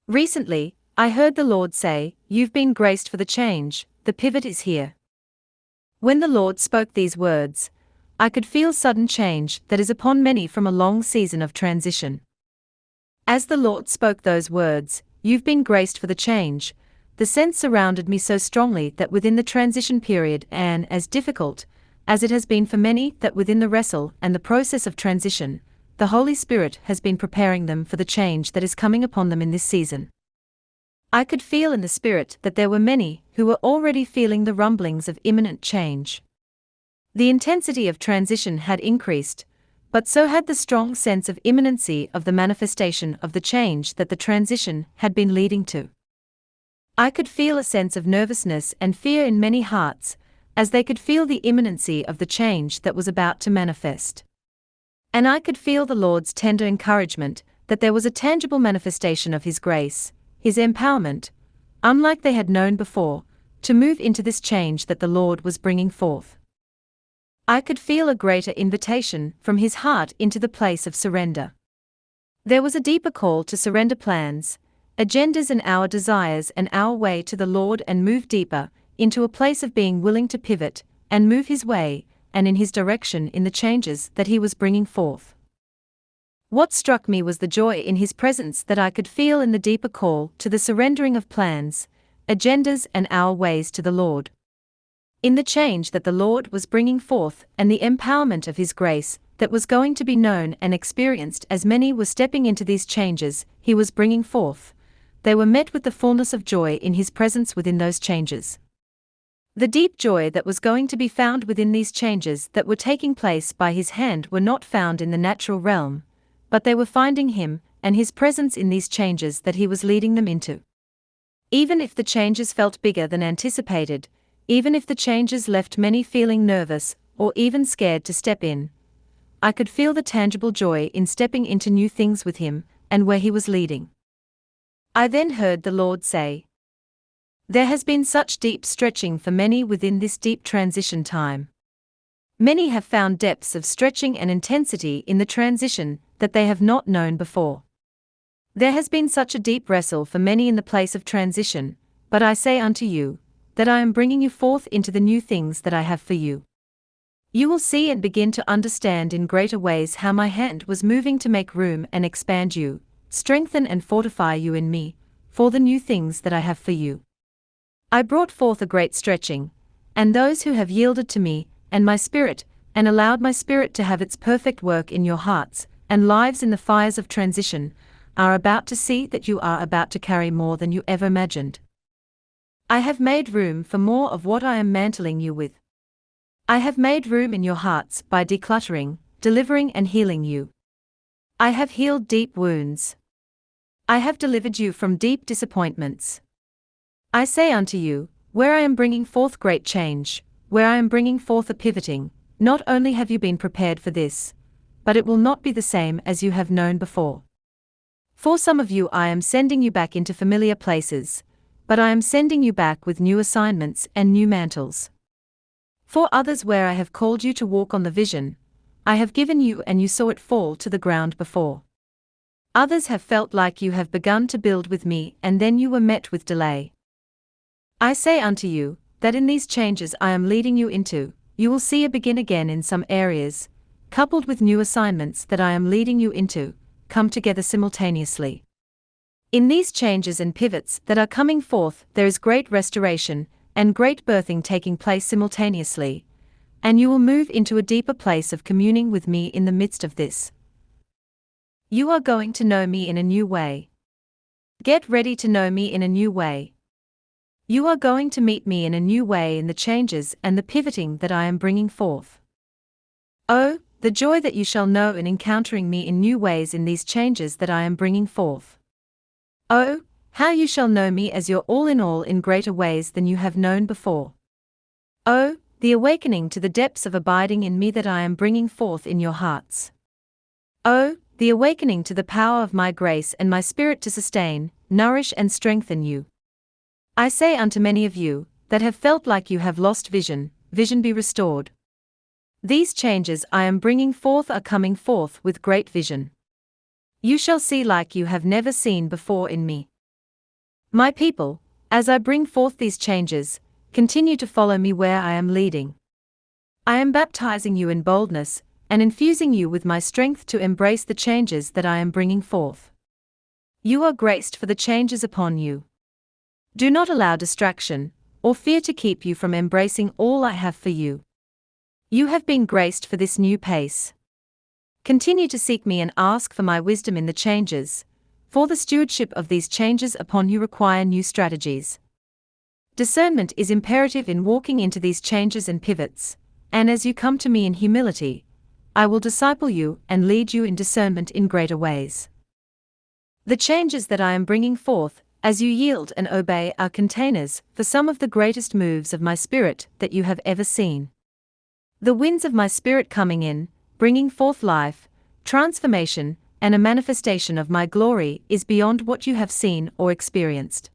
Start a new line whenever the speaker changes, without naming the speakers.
Recently, I heard the Lord say, "You've been graced for the change, the pivot is here." When the Lord spoke these words, I could feel sudden change that is upon many from a long season of transition. As the Lord spoke those words, "You've been graced for the change," the sense surrounded me so strongly that within the transition period, and as difficult as it has been for many, that within the wrestle and the process of transition, the Holy Spirit has been preparing them for the change that is coming upon them in this season. I could feel in the Spirit that there were many who were already feeling the rumblings of imminent change. The intensity of transition had increased, but so had the strong sense of imminency of the manifestation of the change that the transition had been leading to. I could feel a sense of nervousness and fear in many hearts, as they could feel the imminency of the change that was about to manifest. And I could feel the Lord's tender encouragement that there was a tangible manifestation of His grace, His empowerment, unlike they had known before, to move into this change that the Lord was bringing forth. I could feel a greater invitation from His heart into the place of surrender. There was a deeper call to surrender plans, agendas and our desires and our way to the Lord and move deeper into a place of being willing to pivot and move His way and in His direction in the changes that He was bringing forth. What struck me was the joy in His presence that I could feel in the deeper call to the surrendering of plans, agendas and our ways to the Lord. In the change that the Lord was bringing forth and the empowerment of His grace that was going to be known and experienced as many were stepping into these changes He was bringing forth, they were met with the fullness of joy in His presence within those changes. The deep joy that was going to be found within these changes that were taking place by His hand were not found in the natural realm, but they were finding Him and His presence in these changes that He was leading them into. Even if the changes felt bigger than anticipated, even if the changes left many feeling nervous or even scared to step in, I could feel the tangible joy in stepping into new things with Him and where He was leading. I then heard the Lord say, "There has been such deep stretching for many within this deep transition time. Many have found depths of stretching and intensity in the transition that they have not known before. There has been such a deep wrestle for many in the place of transition, but I say unto you, that I am bringing you forth into the new things that I have for you. You will see and begin to understand in greater ways how my hand was moving to make room and expand you, strengthen and fortify you in me, for the new things that I have for you. I brought forth a great stretching, and those who have yielded to me, and my Spirit, and allowed my Spirit to have its perfect work in your hearts, and lives in the fires of transition, are about to see that you are about to carry more than you ever imagined. I have made room for more of what I am mantling you with. I have made room in your hearts by decluttering, delivering and healing you. I have healed deep wounds. I have delivered you from deep disappointments. I say unto you, where I am bringing forth great change, where I am bringing forth a pivoting, not only have you been prepared for this, but it will not be the same as you have known before. For some of you I am sending you back into familiar places, but I am sending you back with new assignments and new mantles. For others where I have called you to walk on the vision, I have given you and you saw it fall to the ground before. Others have felt like you have begun to build with me and then you were met with delay. I say unto you, that in these changes I am leading you into, you will see a begin again in some areas, coupled with new assignments that I am leading you into, come together simultaneously. In these changes and pivots that are coming forth, there is great restoration and great birthing taking place simultaneously, and you will move into a deeper place of communing with me in the midst of this. You are going to know me in a new way. Get ready to know me in a new way. You are going to meet me in a new way in the changes and the pivoting that I am bringing forth. Oh, the joy that you shall know in encountering me in new ways in these changes that I am bringing forth. Oh, how you shall know me as your all in greater ways than you have known before. Oh, the awakening to the depths of abiding in me that I am bringing forth in your hearts. Oh, the awakening to the power of my grace and my Spirit to sustain, nourish and strengthen you. I say unto many of you, that have felt like you have lost vision, vision be restored. These changes I am bringing forth are coming forth with great vision. You shall see like you have never seen before in me. My people, as I bring forth these changes, continue to follow me where I am leading. I am baptizing you in boldness, and infusing you with my strength to embrace the changes that I am bringing forth. You are graced for the changes upon you. Do not allow distraction or fear to keep you from embracing all I have for you. You have been graced for this new pace. Continue to seek me and ask for my wisdom in the changes, for the stewardship of these changes upon you require new strategies. Discernment is imperative in walking into these changes and pivots, and as you come to me in humility, I will disciple you and lead you in discernment in greater ways. The changes that I am bringing forth, as you yield and obey, are containers for some of the greatest moves of my Spirit that you have ever seen. The winds of my Spirit coming in, bringing forth life, transformation, and a manifestation of my glory is beyond what you have seen or experienced.